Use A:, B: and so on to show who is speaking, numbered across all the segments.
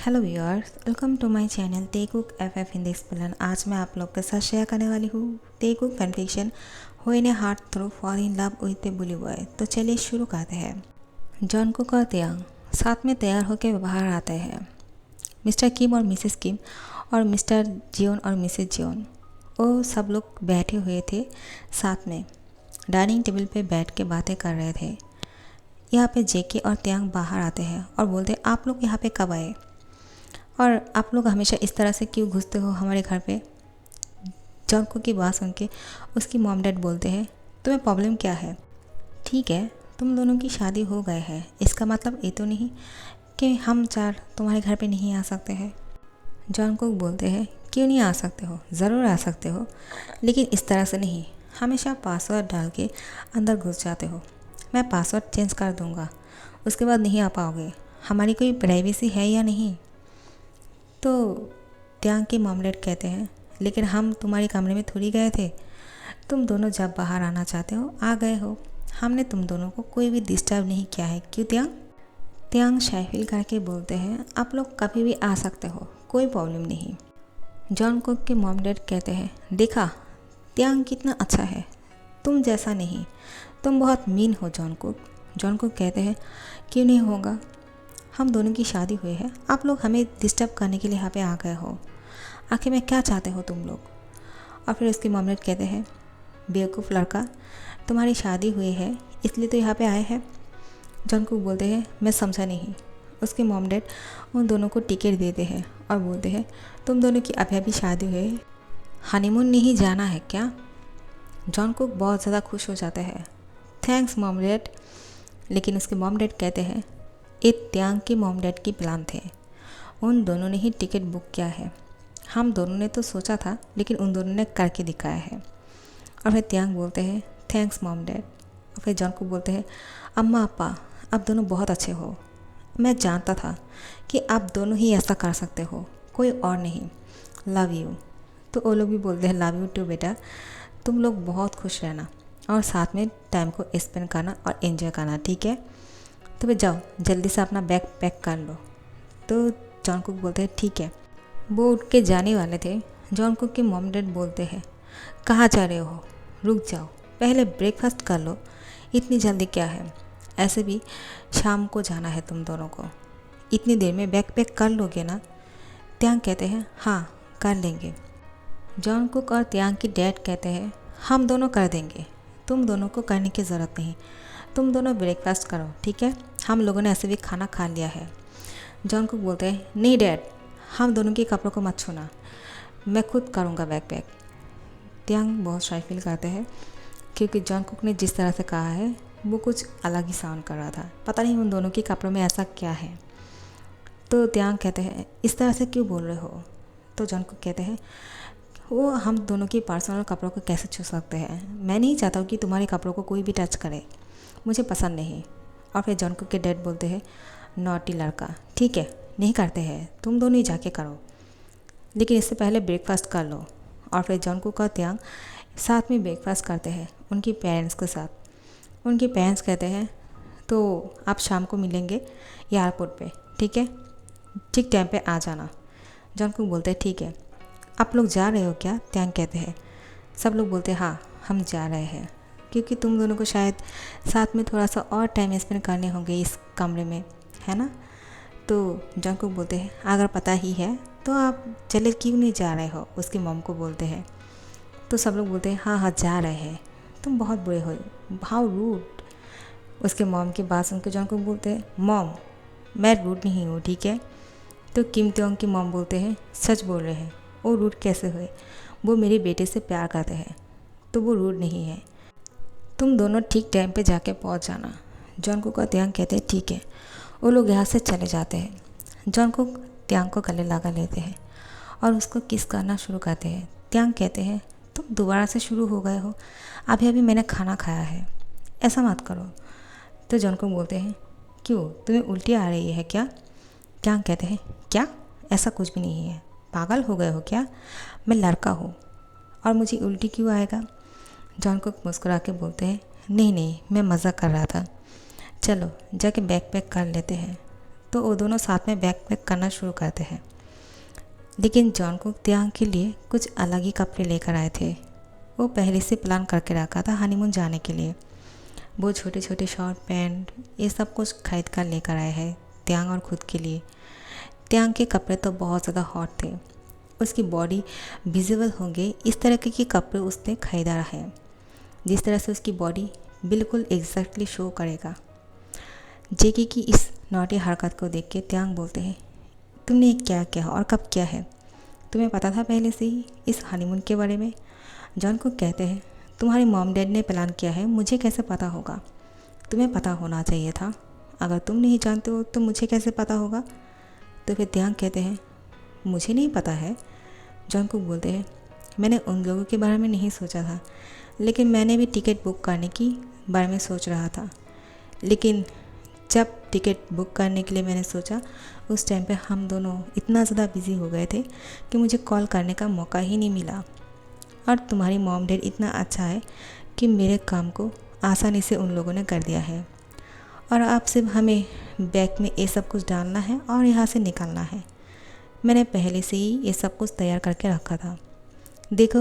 A: Hello viewers, welcome to my channel Taekook F Hindi explain. आज मैं आप लोग के साथ शेयर करने वाली हूँ Taekook fanfiction when a heart through fall in love with a bully boy. तो चलिए शुरू करते हैं। जॉनकुक और त्यांग साथ में तैयार होकर बाहर आते हैं। मिस्टर किम और मिसेस किम और मिस्टर जियोन और मिसेस जियोन वो सब लोग बैठे हुए थे साथ में, डाइनिंग टेबल पे बैठ के बातें कर रहे थे। यहाँ पे जेके और त्यांग बाहर आते हैं और बोलते आप लोग यहाँ पे कब आए और आप लोग हमेशा इस तरह से क्यों घुसते हो हमारे घर पे। जॉनको की बात सुन के उसकी मॉम डैड बोलते हैं तुम्हें प्रॉब्लम क्या है। ठीक है, तुम दोनों की शादी हो गए है, इसका मतलब ये तो नहीं कि हम चार तुम्हारे घर पे नहीं आ सकते हैं। जॉनको बोलते हैं क्यों नहीं आ सकते हो, ज़रूर आ सकते हो, लेकिन इस तरह से नहीं, हमेशा पासवर्ड डाल के अंदर घुस जाते हो। मैं पासवर्ड चेंज कर दूँगा, उसके बाद नहीं आ पाओगे। हमारी कोई प्राइवेसी है या नहीं। तो त्यांग के मॉम डैड कहते हैं लेकिन हम तुम्हारे कमरे में थोड़ी गए थे, तुम दोनों जब बाहर आना चाहते हो आ गए हो, हमने तुम दोनों को कोई भी डिस्टर्ब नहीं किया है, क्यों त्यांग। त्यांग शाइफिल करके बोलते हैं आप लोग कभी भी आ सकते हो, कोई प्रॉब्लम नहीं। जॉनकुक के मॉम डैड कहते हैं देखा त्यांग कितना अच्छा है, तुम जैसा नहीं, तुम बहुत मीन हो जॉनकुक। जॉनकुक कहते हैं क्यों नहीं होगा, हम दोनों की शादी हुई है, आप लोग हमें डिस्टर्ब करने के लिए यहाँ पे आ गए हो, आखिर में क्या चाहते हो तुम लोग। और फिर उसकी मॉम डैड कहते हैं बेवकूफ़ लड़का, तुम्हारी शादी हुई है इसलिए तो यहाँ पे आए हैं। जॉनकुक बोलते हैं मैं समझा नहीं। उसके मॉम डैड उन दोनों को टिकट देते हैं और बोलते हैं तुम दोनों की अभी अभी शादी हुई है, हनीमून नहीं जाना है क्या। जॉनकुक बहुत ज़्यादा खुश हो जाता है, थैंक्स मॉम डैड। लेकिन उसके मॉम डैड कहते हैं ये त्यांग के मॉम डैड की प्लान थे, उन दोनों ने ही टिकट बुक किया है, हम दोनों ने तो सोचा था लेकिन उन दोनों ने करके दिखाया है। और फिर त्यांग बोलते हैं थैंक्स मॉम डैड। और फिर जॉनकुक बोलते हैं अम्मा अप्पा आप दोनों बहुत अच्छे हो, मैं जानता था कि आप दोनों ही ऐसा कर सकते हो, कोई और नहीं, लव यू। तो वो लोग भी बोलते हैं लव यू टू बेटा, तुम लोग बहुत खुश रहना और साथ में टाइम को स्पेंड करना और एंजॉय करना, ठीक है। तो फिर जाओ जल्दी से अपना बैग पैक कर लो। तो जॉनकुक बोलते हैं ठीक है। वो उठ के जाने वाले थे, जॉनकुक के मॉम डैड बोलते हैं कहाँ जा रहे हो, रुक जाओ, पहले ब्रेकफास्ट कर लो, इतनी जल्दी क्या है, ऐसे भी शाम को जाना है तुम दोनों को, इतनी देर में बैग पैक कर लोगे ना। त्यांग कहते हैं हाँ कर लेंगे। जॉनकुक और त्यांग की डैड कहते हैं हम दोनों कर देंगे, तुम दोनों को करने की ज़रूरत नहीं, तुम दोनों ब्रेकफास्ट करो, ठीक है, हम लोगों ने ऐसे भी खाना खा लिया है। जॉनकुक बोलते हैं नहीं डैड, हम दोनों के कपड़ों को मत छूना, मैं खुद करूँगा बैग पैक। त्यांग बहुत शाय फील करते हैं क्योंकि जॉनकुक ने जिस तरह से कहा है वो कुछ अलग ही साउंड कर रहा था, पता नहीं उन दोनों के कपड़ों में ऐसा क्या है। तो त्यांग कहते हैं इस तरह से क्यों बोल रहे हो। तो जॉनकुक कहते हैं वो हम दोनों के पर्सनल कपड़ों को कैसे छू सकते हैं, मैं नहीं चाहता हूँ कि तुम्हारे कपड़ों को कोई भी टच करे, मुझे पसंद नहीं। और फिर जॉनकुक के डैड बोलते हैं नॉटी लड़का, ठीक है नहीं करते हैं, तुम दोनों ही जाके करो, लेकिन इससे पहले ब्रेकफास्ट कर लो। और फिर जॉनकुक और त्यांग साथ में ब्रेकफास्ट करते हैं उनके पेरेंट्स के साथ। उनके पेरेंट्स कहते हैं तो आप शाम को मिलेंगे एयरपोर्ट पे, ठीक है, ठीक टाइम पे आ जाना। जॉनकुक बोलते हैं ठीक है। आप लोग जा रहे हो क्या, त्यांग कहते हैं। सब लोग बोलते हैं हाँ हम जा रहे हैं, क्योंकि तुम दोनों को शायद साथ में थोड़ा सा और टाइम स्पेंड करने होंगे इस कमरे में, है ना। तो जॉनकुक बोलते हैं अगर पता ही है तो आप चले क्यों नहीं जा रहे हो, उसकी मॉम को बोलते हैं। तो सब लोग बोलते हैं हाँ हाँ जा रहे हैं, तुम बहुत बुरे हो, हाउ रूड। उसके मॉम की बात सुन के जॉनकुक बोलते हैं मॉम मैं रूड नहीं हूँ, ठीक है। तो किम त्योंग की मॉम बोलते हैं सच बोल रहे हैं, वो रूड कैसे हुए, वो मेरे बेटे से प्यार करते हैं तो वो रूड नहीं है, तुम दोनों ठीक टाइम पे जाके पहुंच जाना। जॉनकुक और त्यांग कहते हैं ठीक है। वो लोग यहाँ से चले जाते हैं। जॉनकुक त्यांग को गले लगा लेते हैं और उसको किस करना शुरू करते हैं। त्यांग कहते हैं तुम दोबारा से शुरू हो गए हो, अभी अभी मैंने खाना खाया है, ऐसा मत करो। तो जॉनकुक बोलते हैं क्यों तुम्हें उल्टी आ रही है क्या। त्यांग कहते हैं क्या, ऐसा कुछ भी नहीं है, पागल हो गए हो क्या, मैं लड़का हूँ और मुझे उल्टी क्यों आएगा। जॉनकुक मुस्कुरा के बोलते हैं नहीं नहीं मैं मज़ा कर रहा था, चलो जाके बैग पैक कर लेते हैं। तो वो दोनों साथ में बैग पैक करना शुरू करते हैं। लेकिन जॉनकुक त्यांग के लिए कुछ अलग ही कपड़े लेकर आए थे। वो पहले से प्लान करके रखा था हनीमून जाने के लिए। वो छोटे छोटे शॉर्ट पैंट ये सब कुछ खरीद कर लेकर आए हैं त्यांग और खुद के लिए। त्यांग के कपड़े तो बहुत ज़्यादा हॉट थे। उसकी बॉडी विजिबल होंगे इस तरह के कपड़े उसने खरीदा है, जिस तरह से उसकी बॉडी बिल्कुल एग्जैक्टली शो करेगा। जेकी की इस नौटी हरकत को देख के त्यांग बोलते हैं, तुमने ये क्या किया और कब किया है? तुम्हें पता था पहले से ही इस हनीमून के बारे में? जॉनकुक कहते हैं, तुम्हारी मॉम डैड ने प्लान किया है, मुझे कैसे पता होगा? तुम्हें पता होना चाहिए था। अगर तुम नहीं जानते हो तो मुझे कैसे पता होगा? तो फिर त्यांग कहते हैं, मुझे नहीं पता है। जॉनकुक बोलते हैं, मैंने उन लोगों के बारे में नहीं सोचा था, लेकिन मैंने भी टिकट बुक करने की बारे में सोच रहा था। लेकिन जब टिकट बुक करने के लिए मैंने सोचा, उस टाइम पे हम दोनों इतना ज़्यादा बिजी हो गए थे कि मुझे कॉल करने का मौका ही नहीं मिला। और तुम्हारी मॉम डैड इतना अच्छा है कि मेरे काम को आसानी से उन लोगों ने कर दिया है। और अब सिर्फ हमें बैग में ये सब कुछ डालना है और यहाँ से निकलना है। मैंने पहले से ही ये सब कुछ तैयार करके रखा था। देखो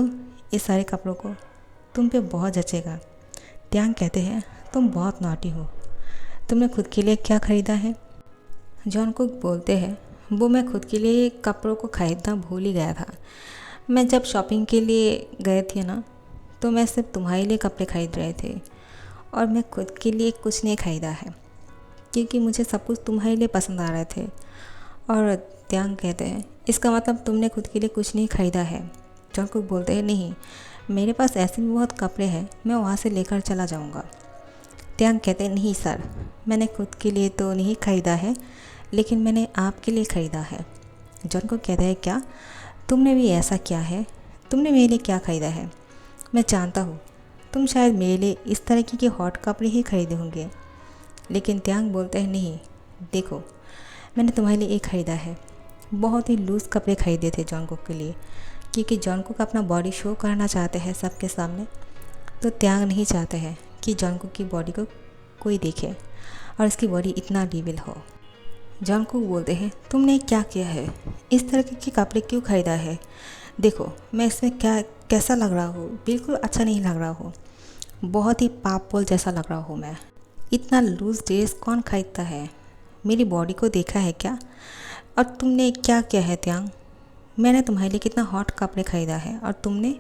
A: ये सारे कपड़ों को तुम पे बहुत जचेगा। त्यांग कहते हैं, तुम बहुत नॉटी हो। तुमने खुद के लिए क्या ख़रीदा है? जॉनकुक बोलते हैं, वो मैं खुद के लिए कपड़ों को ख़रीदना भूल ही गया था। मैं जब शॉपिंग के लिए गए थे ना, तो मैं सिर्फ तुम्हारे लिए कपड़े ख़रीद रहे थे और मैं खुद के लिए कुछ नहीं ख़रीदा है, क्योंकि मुझे सब कुछ तुम्हारे लिए पसंद आ रहे थे। और त्यांग कहते हैं, इसका मतलब तुमने खुद के लिए कुछ नहीं ख़रीदा है? जॉनकुक बोलते हैं, नहीं, मेरे पास ऐसे भी बहुत कपड़े हैं, मैं वहाँ से लेकर चला जाऊँगा। त्यांग कहते हैं, नहीं सर, मैंने खुद के लिए तो नहीं ख़रीदा है, लेकिन मैंने आपके लिए ख़रीदा है। जॉनकुक कहते हैं, क्या तुमने भी ऐसा किया है? तुमने मेरे लिए क्या ख़रीदा है? मैं जानता हूँ तुम शायद मेरे लिए इस तरह के हॉट कपड़े ही खरीदे होंगे। लेकिन त्यांग बोलते हैं, नहीं, देखो मैंने तुम्हारे लिए एक ख़रीदा है। बहुत ही लूज़ कपड़े खरीदे थे जॉनकुक के लिए, क्योंकि जॉनकुक अपना बॉडी शो करना चाहते हैं सबके सामने। तो त्यांग नहीं चाहते हैं कि जॉनकुक की बॉडी को कोई देखे और उसकी बॉडी इतना डीविल हो। जॉनकुक बोलते हैं, तुमने क्या किया है? इस तरह के कपड़े क्यों ख़रीदा है? देखो मैं इसमें कैसा लग रहा हूँ? बिल्कुल अच्छा नहीं लग रहा हूँ। बहुत ही पापपोल जैसा लग रहा हूँ मैं। इतना लूज़ ड्रेस कौन खरीदता है? मेरी बॉडी को देखा है क्या? और तुमने क्या किया है त्यांग? मैंने तुम्हारे लिए कितना हॉट कपड़े ख़रीदा है और तुमने?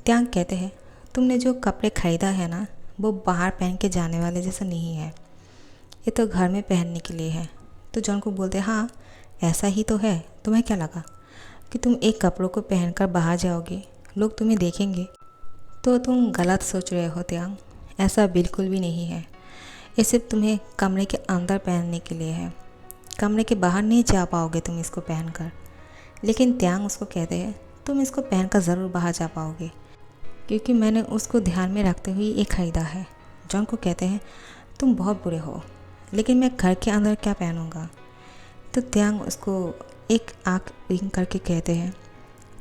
A: त्यांग कहते हैं, तुमने जो कपड़े ख़रीदा है ना, वो बाहर पहन के जाने वाले जैसा नहीं है। ये तो घर में पहनने के लिए है। तो जॉनकुक बोलते हैं, हाँ ऐसा ही तो है। तुम्हें क्या लगा कि तुम एक कपड़ों को पहनकर बाहर जाओगे, लोग तुम्हें देखेंगे? तो तुम गलत सोच रहे हो त्यांग, ऐसा बिल्कुल भी नहीं है। ये सिर्फ तुम्हें कमरे के अंदर पहनने के लिए है। कमरे के बाहर नहीं जा पाओगे तुम इसको पहनकर। लेकिन त्यांग उसको कहते हैं, तुम इसको पहनकर ज़रूर बाहर जा पाओगे, क्योंकि मैंने उसको ध्यान में रखते हुए ये ख़रीदा है। जॉनकुक कहते हैं, तुम बहुत बुरे हो, लेकिन मैं घर के अंदर क्या पहनूँगा? तो त्यांग उसको एक आँख विंक करके कहते हैं,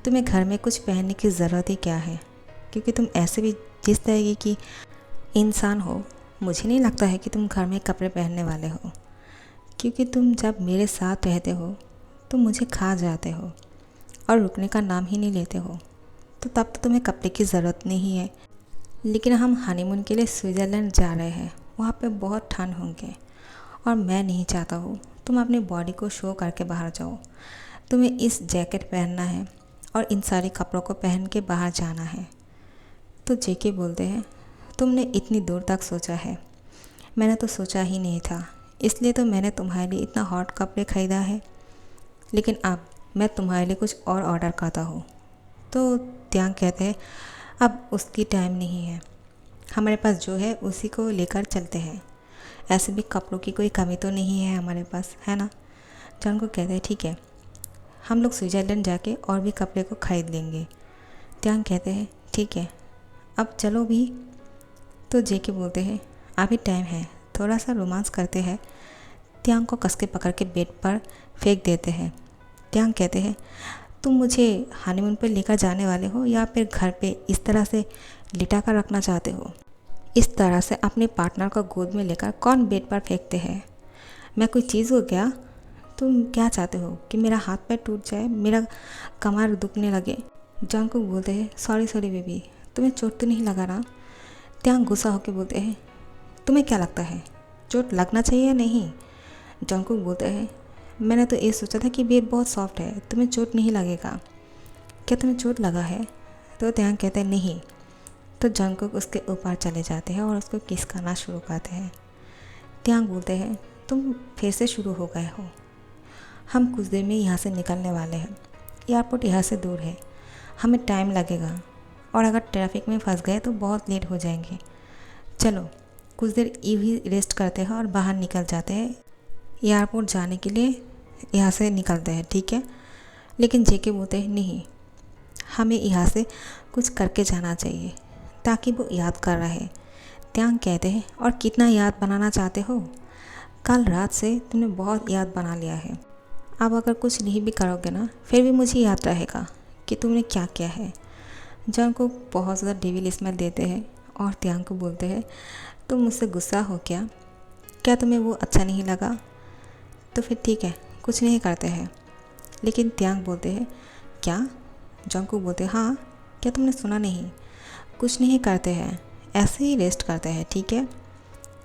A: तुम्हें घर में कुछ पहनने की ज़रूरत ही क्या है, क्योंकि तुम ऐसे भी जिस तरीके की इंसान हो, मुझे नहीं लगता है कि तुम घर में कपड़े पहनने वाले हो। क्योंकि तुम जब मेरे साथ रहते हो तो मुझे खा जाते हो और रुकने का नाम ही नहीं लेते हो, तो तब तो तुम्हें कपड़े की ज़रूरत नहीं है। लेकिन हम हनीमून के लिए स्विट्ज़रलैंड जा रहे हैं, वहाँ पे बहुत ठंड होंगे और मैं नहीं चाहता हूँ तुम अपनी बॉडी को शो करके बाहर जाओ। तुम्हें इस जैकेट पहनना है और इन सारे कपड़ों को पहन के बाहर जाना है। तो जेके बोलते हैं, तुमने इतनी दूर तक सोचा है, मैंने तो सोचा ही नहीं था, इसलिए तो मैंने तुम्हारे लिए इतना हॉट कपड़े ख़रीदा है। लेकिन अब मैं तुम्हारे लिए कुछ और ऑर्डर करता हूँ। तो त्यांग कहते हैं, अब उसकी टाइम नहीं है, हमारे पास जो है उसी को लेकर चलते हैं। ऐसे भी कपड़ों की कोई कमी तो नहीं है हमारे पास, है ना? जॉनकुक कहते हैं, ठीक है, हम लोग स्विट्ज़रलैंड जाके और भी कपड़े को ख़रीद लेंगे। त्यांग कहते हैं, ठीक है, अब चलो भी। तो जेके बोलते हैं, अभी टाइम है, थोड़ा सा रोमांस करते हैं। त्यांग को कस के पकड़ के बेड पर फेंक देते हैं। त्यांग कहते हैं, तुम मुझे हनीमून पर लेकर जाने वाले हो या फिर घर पे इस तरह से लिटा कर रखना चाहते हो? इस तरह से अपने पार्टनर को गोद में लेकर कौन बेड पर फेंकते हैं? मैं कोई चीज़ हो क्या? तुम क्या चाहते हो कि मेरा हाथ पैर टूट जाए, मेरा कमर दुखने लगे? जंगकुक बोलते हैं सॉरी सॉरी बेबी, तुम्हें चोट तो नहीं लगा ना? त्यांग गुस्सा होकर बोलते हैं तुम्हें क्या लगता है चोट लगना चाहिए या नहीं? जंगकुक बोलते हैं मैंने तो ये सोचा था कि बेड बहुत सॉफ्ट है, तुम्हें चोट नहीं लगेगा। क्या तुम्हें चोट लगा है? तो त्यांग कहते हैं नहीं। तो जंगकुक उसके ऊपर चले जाते हैं और उसको किस करना शुरू करते हैं। त्यांग बोलते हैं तुम फिर से शुरू हो गए हो, हम कुछ देर में यहाँ से निकलने वाले हैं, एयरपोर्ट यहाँ से दूर है, हमें टाइम लगेगा और अगर ट्रैफिक में फंस गए तो बहुत लेट हो जाएंगे। चलो कुछ देर यूँ ही रेस्ट करते हैं और बाहर निकल जाते हैं, एयरपोर्ट जाने के लिए यहाँ से निकलते हैं, ठीक है? लेकिन जेके बोलते हैं नहीं, हमें यहाँ से कुछ करके जाना चाहिए ताकि वो याद कर रहे। त्यांग कहते हैं और कितना याद बनाना चाहते हो? कल रात से तुमने बहुत याद बना लिया है, अब अगर कुछ नहीं भी करोगे ना फिर भी मुझे याद रहेगा कि तुमने क्या किया है। जंग को बहुत ज़्यादा डेविल स्मेल देते हैं और त्यांग को बोलते हैं तुम मुझसे गुस्सा हो क्या तुम्हें वो अच्छा नहीं लगा? तो फिर ठीक है कुछ नहीं करते हैं। लेकिन त्यांग बोलते हैं क्या? जंग को बोलते हैं हाँ, क्या तुमने सुना नहीं? कुछ नहीं करते हैं, ऐसे ही रेस्ट करते हैं, ठीक है?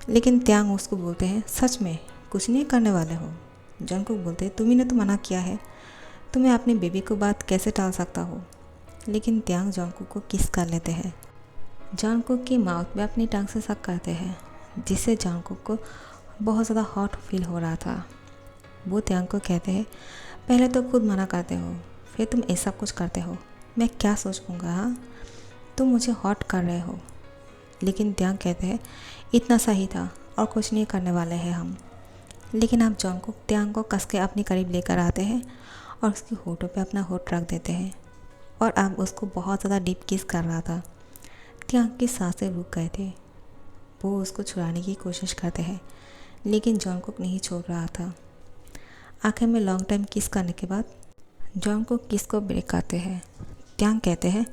A: लेकिन त्यांग उसको बोलते हैं सच में कुछ नहीं करने वाले हो? जंगकुक बोलते हैं तुम्ही ने तो मना किया है, तुम्हें अपनी बेबी को बात कैसे टाल सकता हो? लेकिन त्यांग जंगकुक को किस कर लेते हैं। जंगकुक की माउथ में अपनी टंग से सक करते हैं, जिससे जंगकुक को बहुत ज़्यादा हॉट फील हो रहा था। वो त्यांग को कहते हैं पहले तो खुद मना करते हो, फिर तुम ऐसा कुछ करते हो, मैं क्या सोचूंगा? हाँ, तुम मुझे हॉट कर रहे हो। लेकिन त्यांग कहते हैं इतना सही था और कुछ नहीं करने वाले हैं हम। लेकिन अब जंगकुक त्यांग को कस के अपने करीब लेकर आते हैं और उसकी होठों पे अपना होठ रख देते हैं और अब उसको बहुत ज़्यादा डीप किस कर रहा था। त्यांग की सांसें रुक गए थे, वो उसको छुड़ाने की कोशिश करते हैं लेकिन जंगकुक नहीं छोड़ रहा था। आखिर में लॉन्ग टाइम किस करने के बाद जंगकुक किस को ब्रेक करते हैं। त्यांग कहते हैं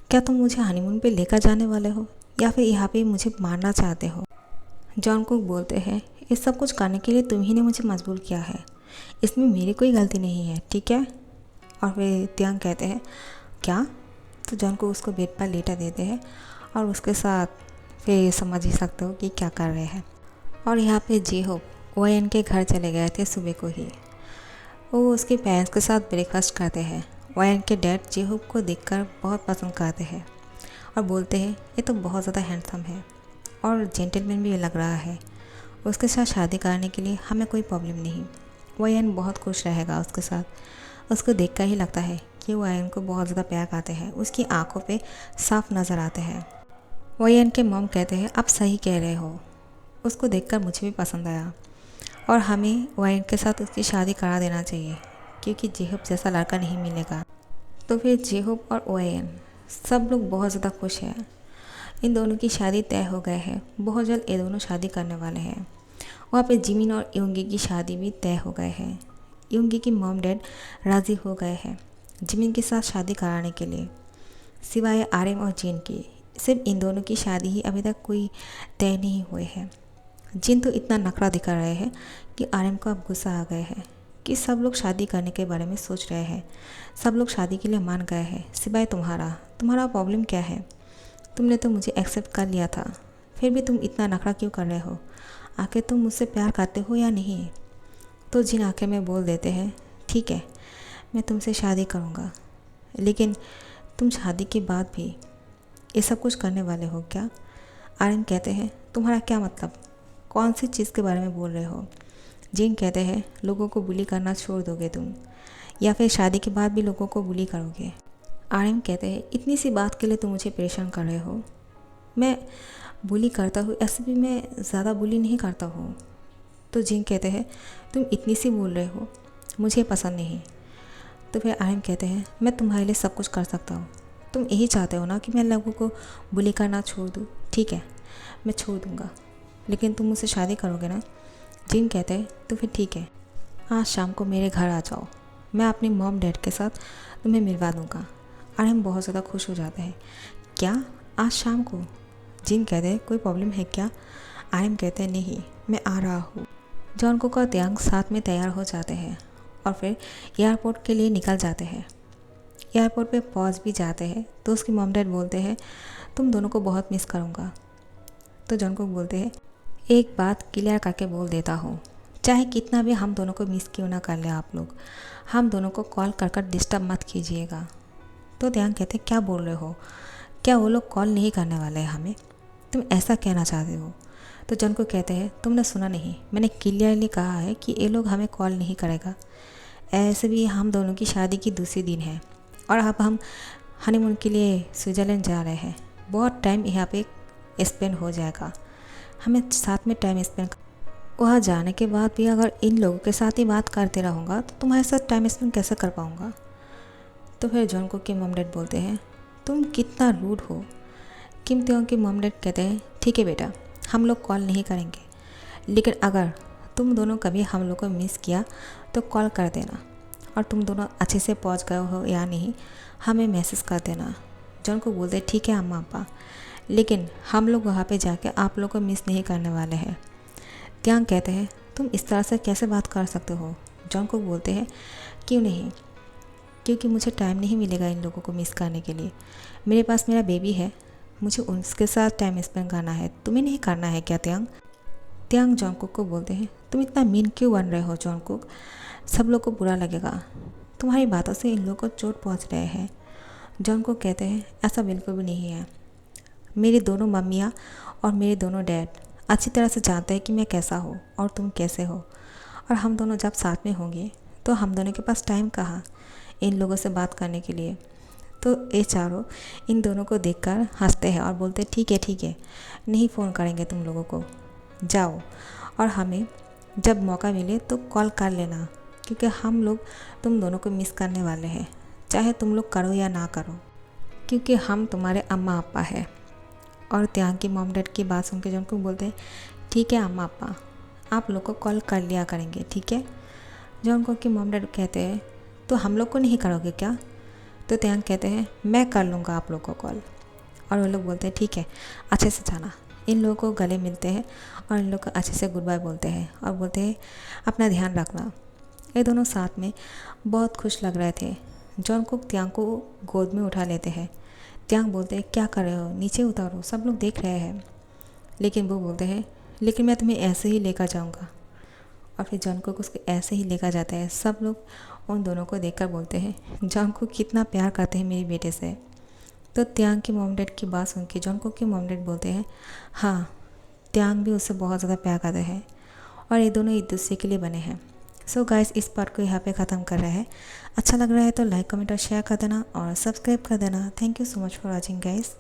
A: क्या तुम मुझे हनीमून पे लेकर जाने वाले हो या फिर यहाँ पे मुझे मारना चाहते हो? जंगकुक बोलते हैं ये सब कुछ करने के लिए तुम ही ने मुझे मजबूर किया है, इसमें मेरी कोई गलती नहीं है, ठीक है? और फिर त्यांग कहते हैं क्या? तो जंगकुक उसको बेड पर लेटा देते हैं और उसके साथ फिर समझ ही सकते हो कि क्या कर रहे हैं। और यहाँ पे जे-होप वायन के घर चले गए थे सुबह को ही। वो उसके पेरेंट्स के साथ ब्रेकफास्ट करते हैं। वायन के डैड जे-होप को देखकर बहुत पसंद करते हैं और बोलते हैं ये तो बहुत ज़्यादा हैंडसम है और जेंटलमैन भी लग रहा है, उसके साथ शादी करने के लिए हमें कोई प्रॉब्लम नहीं। वायन बहुत खुश रहेगा उसके साथ, उसको देखकर ही लगता है कि वायन को बहुत ज़्यादा प्यार करते हैं, उसकी आंखों पे साफ नज़र आते हैं। वायन के मॉम कहते हैं आप सही कह रहे हो, उसको देखकर मुझे भी पसंद आया और हमें वायन के साथ उसकी शादी करा देना चाहिए क्योंकि जे-होप जैसा लड़का नहीं मिलेगा। तो फिर जे-होप और वायन सब लोग बहुत ज़्यादा खुश हैं, इन दोनों की शादी तय हो गए है, बहुत जल्द ये दोनों शादी करने वाले हैं। वहाँ पे जिमिन और योंगी की शादी भी तय हो गए हैं। योंगी की मॉम डैड राज़ी हो गए हैं जिमिन के साथ शादी कराने के लिए, सिवाय आर्यन और जिन की। सिर्फ इन दोनों की शादी ही अभी तक कोई तय नहीं हुए हैं। जिन तो इतना नखरा दिखा रहे हैं कि आर्यन को अब गुस्सा आ गए हैं कि सब लोग शादी करने के बारे में सोच रहे हैं, सब लोग शादी के लिए मान गए हैं सिवाय तुम्हारा प्रॉब्लम क्या है? तुमने तो मुझे एक्सेप्ट कर लिया था, फिर भी तुम इतना नखरा क्यों कर रहे हो? आखिर तुम मुझसे प्यार करते हो या नहीं? तो जिन आखिर में बोल देते हैं ठीक है मैं तुमसे शादी करूँगा, लेकिन तुम शादी के बाद भी ये सब कुछ करने वाले हो क्या? आर्यन कहते हैं तुम्हारा क्या मतलब, कौन सी चीज़ के बारे में बोल रहे हो? जिन कहते हैं लोगों को बुली करना छोड़ दोगे तुम या फिर शादी के बाद भी लोगों को बुली करोगे? आर्यन कहते हैं इतनी सी बात के लिए तुम मुझे परेशान कर रहे हो? मैं बुली करता हूँ, ऐसे भी मैं ज़्यादा बुली नहीं करता हूँ। तो जिन कहते हैं तुम इतनी सी बोल रहे हो, मुझे पसंद नहीं। तो फिर आर्यन कहते हैं मैं तुम्हारे लिए सब कुछ कर सकता हूँ, तुम यही चाहते हो ना कि मैं लोगों को बुली करना छोड़ दूँ? ठीक है मैं छोड़ दूँगा, लेकिन तुम मुझसे शादी करोगे ना? जिन कहते हैं तो फिर ठीक है, आज शाम को मेरे घर आ जाओ, मैं अपनी मॉम डैड के साथ तुम्हें मिलवा दूँगा। आर्यन बहुत ज़्यादा खुश हो जाते हैं। क्या आज शाम को? जिन कहते हैं कोई प्रॉब्लम है क्या? आर्यन कहते हैं नहीं मैं आ रहा हूँ। जॉनकुक और त्यांग साथ में तैयार हो जाते हैं और फिर एयरपोर्ट के लिए निकल जाते हैं। एयरपोर्ट पे पहुंच भी जाते हैं तो उसकी मॉम डैड बोलते हैं तुम दोनों को बहुत मिस करूँगा। तो जॉनकुक बोलते हैं एक बात क्लियर करके बोल देता हूँ, चाहे कितना भी हम दोनों को मिस क्यों ना कर ले आप लोग, हम दोनों को कॉल कर डिस्टर्ब मत कीजिएगा। तो त्यांग कहते क्या बोल रहे हो, क्या वो लोग कॉल नहीं करने वाले हैं हमें, तुम ऐसा कहना चाहते हो। तो जॉनकुक कहते हैं तुमने सुना नहीं, मैंने क्लियरली कहा है कि ये लोग हमें कॉल नहीं करेगा। ऐसे भी हम दोनों की शादी की दूसरी दिन है और अब हम हनीमून के लिए स्विट्ज़रलैंड जा रहे हैं। बहुत टाइम यहाँ पे स्पेंड हो जाएगा, हमें साथ में टाइम स्पेंड। वहाँ जाने के बाद भी अगर इन लोगों के साथ ही बात करते रहूँगा तो तुम्हारे साथ टाइम स्पेंड कैसे कर पाऊँगा। तो फिर जॉनकुक के मॉम डैड बोलते हैं तुम कितना रूड हो। किम त्योंग के मॉम डैड कहते हैं ठीक है बेटा, हम लोग कॉल नहीं करेंगे, लेकिन अगर तुम दोनों कभी हम लोग को मिस किया तो कॉल कर देना, और तुम दोनों अच्छे से पहुंच गए हो या नहीं हमें मैसेज कर देना। जॉनकुक बोलते हैं ठीक है अम्मा अप्पा, लेकिन हम लोग वहाँ पे जाके आप लोग को मिस नहीं करने वाले हैं। त्यांग कहते हैं तुम इस तरह से कैसे बात कर सकते हो। जॉनकुक बोलते हैं क्यों नहीं, क्योंकि मुझे टाइम नहीं मिलेगा इन लोगों को मिस करने के लिए। मेरे पास मेरा बेबी है, मुझे उसके साथ टाइम स्पेंड करना है, तुम्हें नहीं करना है क्या त्यांग। त्यांग जॉनकुक को बोलते हैं तुम इतना मीन क्यों बन रहे हो जॉनकुक, सब लोग को बुरा लगेगा, तुम्हारी बातों से इन लोगों को चोट पहुंच रहे हैं। जॉनकुक कहते हैं ऐसा बिल्कुल भी नहीं है, मेरी दोनों मम्मियाँ और मेरे दोनों डैड अच्छी तरह से जानते हैं कि मैं कैसा हूँ और तुम कैसे हो, और हम दोनों जब साथ में होंगे तो हम दोनों के पास टाइम कहाँ इन लोगों से बात करने के लिए। तो ये चारों इन दोनों को देखकर हंसते हैं और बोलते हैं ठीक है, नहीं फ़ोन करेंगे तुम लोगों को, जाओ और हमें जब मौका मिले तो कॉल कर लेना, क्योंकि हम लोग तुम दोनों को मिस करने वाले हैं, चाहे तुम लोग करो या ना करो, क्योंकि हम तुम्हारे अम्मा अप्पा हैं। और त्यांग की मॉम डैड की बात सुन के जॉनकुक बोलते हैं ठीक है अम्मा अप्पा, आप लोग को कॉल कर लिया करेंगे, ठीक है। जॉनकुक की मॉम डैड कहते हैं तो हम लोग को नहीं करोगे क्या। तो त्यांग कहते हैं मैं कर लूँगा आप लोग को कॉल, और वो लोग बोलते हैं ठीक है अच्छे से जाना। इन लोगों को गले मिलते हैं और इन लोग को अच्छे से गुड बाय बोलते हैं और बोलते हैं अपना ध्यान रखना। ये दोनों साथ में बहुत खुश लग रहे थे। जॉनकुक त्यांग को गोद में उठा लेते हैं। त्यांग बोलते हैं क्या कर रहे हो, नीचे उतारो, सब लोग देख रहे हैं। लेकिन वो बोलते हैं लेकिन मैं तुम्हें ऐसे ही लेकर जाऊँगा, और फिर जॉनकुक उसको ऐसे ही लेकर जाते हैं। सब लोग उन दोनों को देखकर बोलते हैं जॉनकुक कितना प्यार करते हैं मेरे बेटे से। तो त्यांग की मॉम डैड की बात सुन के जॉनकुक की मॉम डैड बोलते हैं हाँ, त्यांग भी उससे बहुत ज़्यादा प्यार करते हैं और ये दोनों एक दूसरे के लिए बने हैं। सो गाइस इस पार्ट को यहाँ पे ख़त्म कर रहे हैं। अच्छा लग रहा है तो लाइक कमेंट और शेयर कर देना और सब्सक्राइब कर देना। Thank you so much for watching guys.